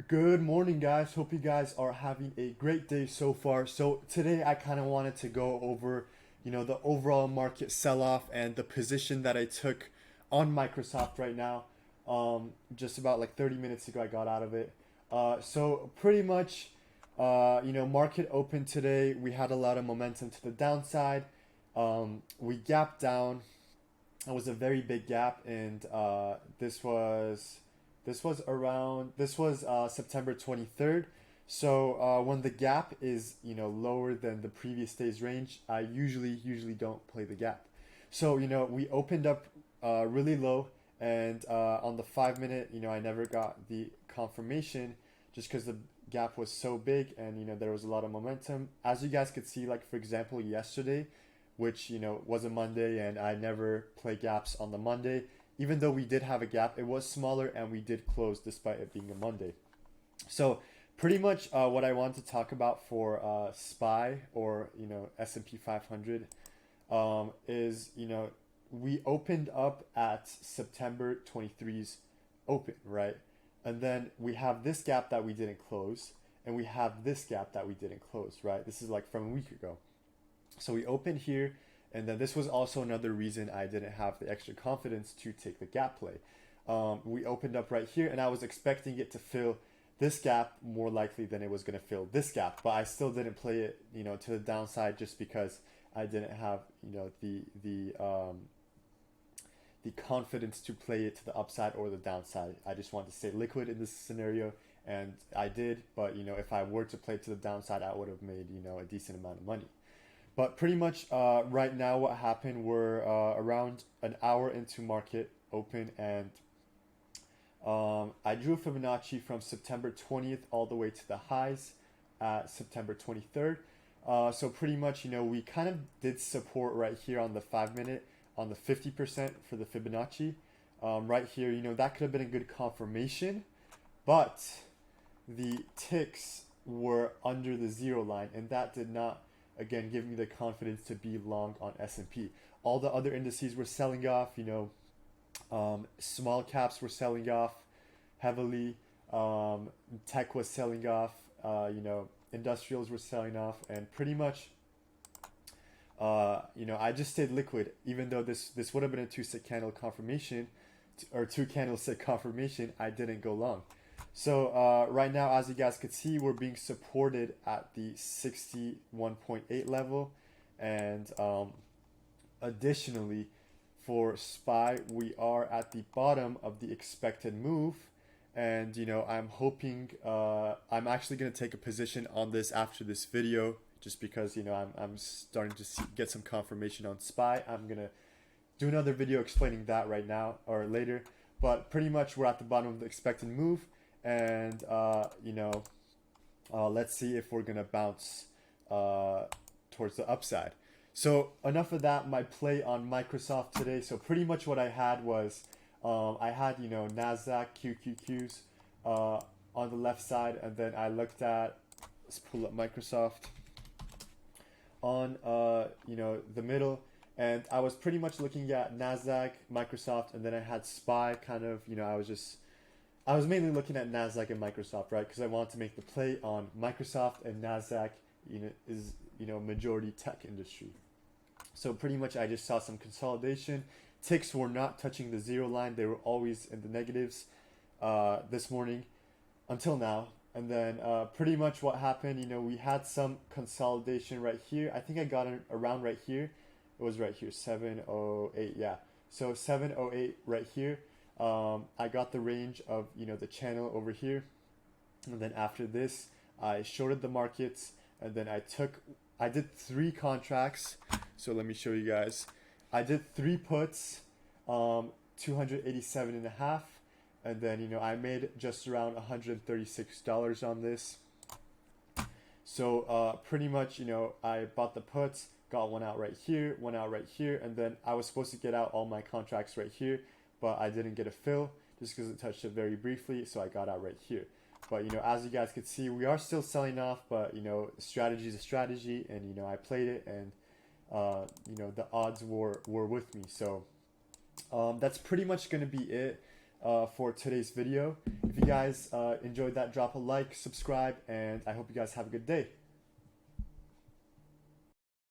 Good morning, guys. Hope you guys are having a great day so far. So today I kind of wanted to go over, the overall market sell-off and the position that I took on Microsoft right now. Just about like 30 minutes ago, I got out of it. So pretty much, market open today. We had a lot of momentum to the downside. We gapped down. It was a very big gap, and this was September 23rd. So when the gap is lower than the previous day's range, I usually don't play the gap. So we opened up really low, and on the 5 minute, I never got the confirmation just because the gap was so big, and there was a lot of momentum. As you guys could see, like for example yesterday, which was a Monday, and I never play gaps on the Monday. Even though we did have a gap, it was smaller, and we did close despite it being a Monday. So pretty much what I want to talk about for SPY, or S&P 500, is we opened up at September 23's open, right? And then we have this gap that we didn't close, and we have this gap that we didn't close, right? This is like from a week ago. So we opened here, and then this was also another reason I didn't have the extra confidence to take the gap play. We opened up right here, and I was expecting it to fill this gap more likely than it was going to fill this gap, but I still didn't play it, to the downside, just because I didn't have, the confidence to play it to the upside or the downside. I just wanted to stay liquid in this scenario, and I did. But if I were to play it to the downside, I would have made a decent amount of money. But pretty much right now what happened, we're around an hour into market open, and I drew a Fibonacci from September 20th all the way to the highs at September 23rd. So pretty much, we kind of did support right here on the 5 minute on the 50% for the Fibonacci. Right here, that could have been a good confirmation, but the ticks were under the zero line, and that did not again give me the confidence to be long on S&P. All the other indices were selling off, small caps were selling off heavily, tech was selling off, industrials were selling off, and pretty much I just stayed liquid, even though this would have been a two-stick candle confirmation, or two candlestick confirmation. I didn't go long. So right now, as you guys could see, we're being supported at the 61.8 level, and additionally, for SPY, we are at the bottom of the expected move, and I'm hoping I'm actually going to take a position on this after this video, just because I'm starting to get some confirmation on SPY. I'm gonna do another video explaining that right now or later, but pretty much we're at the bottom of the expected move, and let's see if we're gonna bounce towards the upside. So enough of that. My play on Microsoft today. So pretty much what I had was I had Nasdaq QQQs on the left side, and then I looked at, let's pull up Microsoft on the middle, and I was pretty much looking at Nasdaq, Microsoft, and then I had SPY kind of, I was mainly looking at Nasdaq and Microsoft, right? Because I wanted to make the play on Microsoft, and Nasdaq, is majority tech industry. So pretty much I just saw some consolidation. Ticks were not touching the zero line; they were always in the negatives this morning until now. And then pretty much what happened, we had some consolidation right here. I think I got it around right here. It was right here, 708, yeah. So 708 right here. I got the range of, the channel over here. And then after this, I shorted the markets, and then I did 3 contracts. So let me show you guys. I did 3 puts, 287 and a half. And then, I made just around $136 on this. So pretty much, I bought the puts, got one out right here, one out right here, and then I was supposed to get out all my contracts right here, but I didn't get a fill just because it touched it very briefly, so I got out right here. But, as you guys could see, we are still selling off, but, strategy is a strategy, and, I played it, and, the odds were with me. So that's pretty much going to be it. for today's video. If you guys enjoyed that, drop a like, subscribe, and I hope you guys have a good day.